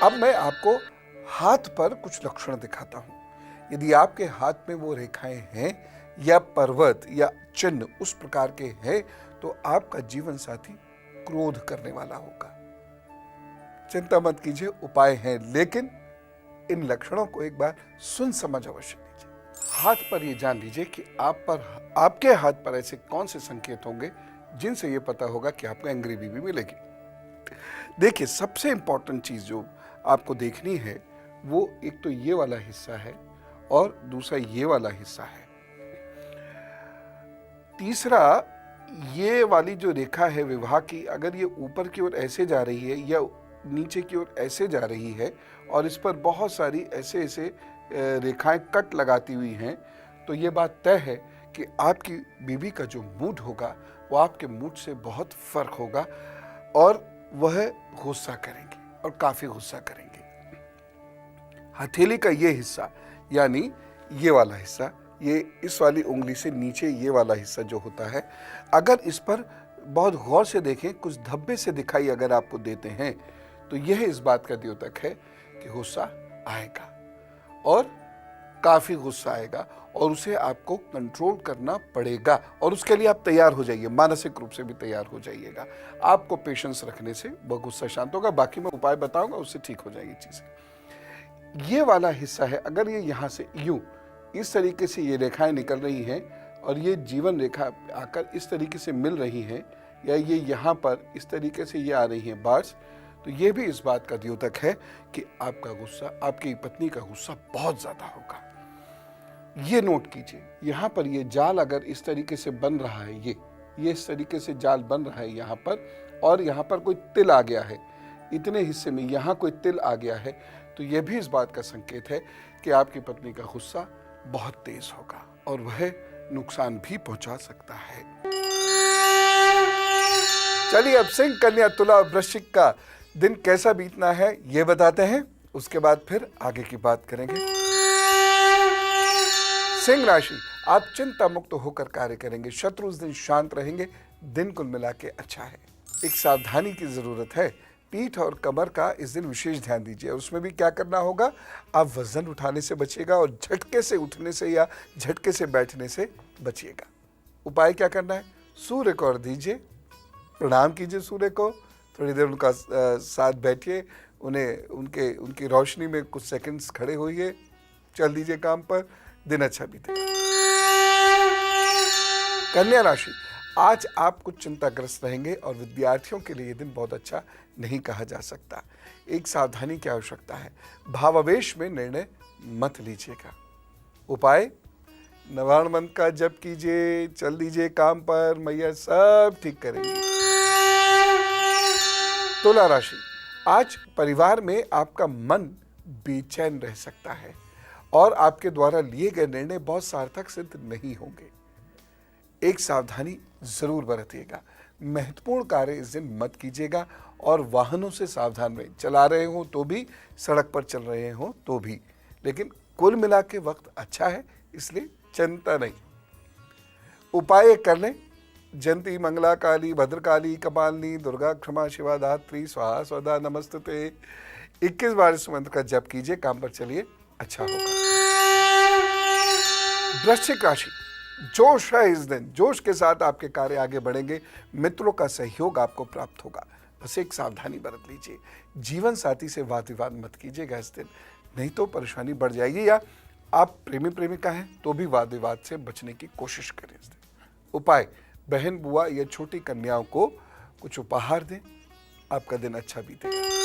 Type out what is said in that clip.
अब मैं आपको हाथ पर कुछ लक्षण दिखाता हूं। यदि आपके हाथ में वो रेखाएं हैं या पर्वत या चिन्ह उस प्रकार के हैं तो आपका जीवन साथी क्रोध करने वाला होगा। चिंता मत कीजिए, उपाय हैं, लेकिन इन लक्षणों को एक बार सुन समझ अवश्य लीजिए। हाथ पर ये जान लीजिए कि आपके हाथ पर ऐसे कौन से संकेत होंगे जिनसे ये पता होगा कि आपको एंग्री बीवी मिलेगी। देखिए, सबसे इंपॉर्टेंट चीज जो आपको देखनी है वो एक तो ये वाला हिस्सा है और दूसरा ये वाला हिस्सा है। तीसरा, ये वाली जो रेखा है विवाह की, अगर ये ऊपर की ओर ऐसे जा रही है या नीचे की ओर ऐसे जा रही है और इस पर बहुत सारी ऐसे ऐसे रेखाएं कट लगाती हुई हैं, तो ये बात तय है कि आपकी बीवी का जो मूड होगा वो आपके मूड से बहुत फर्क होगा और वह गुस्सा करेंगे और काफी गुस्सा करेंगे। हथेली का ये हिस्सा यानी ये वाला हिस्सा, ये इस वाली उंगली से नीचे ये वाला हिस्सा जो होता है, अगर इस पर बहुत गौर से देखें, कुछ धब्बे से दिखाई अगर आपको देते हैं तो यह इस बात का द्योतक है कि गुस्सा आएगा और काफी गुस्सा आएगा और उसे आपको कंट्रोल करना पड़ेगा और उसके लिए आप तैयार हो जाइए, मानसिक रूप से भी तैयार हो जाइएगा। आपको पेशेंस रखने से वह गुस्सा शांत होगा। बाकी मैं उपाय बताऊंगा, उससे ठीक हो जाएगी चीजें। ये वाला हिस्सा है, अगर ये यहां से यूं इस तरीके से ये रेखाएं निकल रही हैं और ये जीवन रेखा आकर इस तरीके से मिल रही हैं, या ये यहाँ पर इस तरीके से ये आ रही हैं बार्स, तो ये भी इस बात का द्योतक है कि आपका गुस्सा, आपकी पत्नी का गुस्सा बहुत ज्यादा होगा। ये नोट कीजिए, यहाँ पर ये जाल अगर इस तरीके से बन रहा है, ये इस तरीके से जाल बन रहा है यहाँ पर, और यहाँ पर कोई तिल आ गया है, इतने हिस्से में यहाँ कोई तिल आ गया है, तो यह भी इस बात का संकेत है कि आपकी पत्नी का गुस्सा बहुत तेज होगा और वह नुकसान भी पहुंचा सकता है। चलिए, अब सिंह, कन्या, तुला और वृश्चिक का दिन कैसा बीतना है ये बताते हैं, उसके बाद फिर आगे की बात करेंगे। सिंह राशि, आप चिंता मुक्त होकर कार्य करेंगे, शत्रु उस दिन शांत रहेंगे, दिन कुल मिला के अच्छा है। एक सावधानी की जरूरत है, पीठ और कमर का इस दिन विशेष ध्यान दीजिए। उसमें भी क्या करना होगा, आप वजन उठाने से बचिएगा और झटके से उठने से या झटके से बैठने से बचिएगा। उपाय क्या करना है, सूर्य को और दीजिए, प्रणाम कीजिए सूर्य को, थोड़ी देर उनका साथ बैठिए, उन्हें उनकी रोशनी में कुछ सेकंड्स खड़े होइए, चल दीजिए काम पर, दिन अच्छा बीतेगा। कन्या राशि, आज आप कुछ चिंताग्रस्त रहेंगे और विद्यार्थियों के लिए यह दिन बहुत अच्छा नहीं कहा जा सकता। एक सावधानी की आवश्यकता है, भावावेश में निर्णय मत लीजिएगा। उपाय, नवार्ण मंत्र का जप कीजिए, चल दीजिए काम पर, मैया सब ठीक करेंगी। तुला राशि, आज परिवार में आपका मन बेचैन रह सकता है और आपके द्वारा लिए गए निर्णय बहुत सार्थक सिद्ध नहीं होंगे। एक सावधानी जरूर बरतिएगा, महत्वपूर्ण कार्य इस दिन मत कीजिएगा और वाहनों से सावधान रहें, चला रहे हो तो भी, सड़क पर चल रहे हो तो भी, लेकिन कुल मिला के वक्त अच्छा है, इसलिए चिंता नहीं। उपाय कर लें, जयंती, मंगला, काली, भद्रकाली, कपालिनी, दुर्गा, क्षमा, शिवा, धात्री, स्वाहा स्वधा नमस्तुते 21 बार इस मंत्र का जप कीजिए, काम पर चलिए, अच्छा होगा। वृश्चिक राशि, जोश है इस दिन, जोश के साथ आपके कार्य आगे बढ़ेंगे, मित्रों का सहयोग आपको प्राप्त होगा। बस एक सावधानी बरत लीजिए, जीवन साथी से वाद विवाद मत कीजिएगा इस दिन, नहीं तो परेशानी बढ़ जाएगी, या आप प्रेमी प्रेमिका हैं तो भी वाद विवाद से बचने की कोशिश करें इस दिन। उपाय, बहन, बुआ या छोटी कन्याओं को कुछ उपहार दें, आपका दिन अच्छा बीतेगा।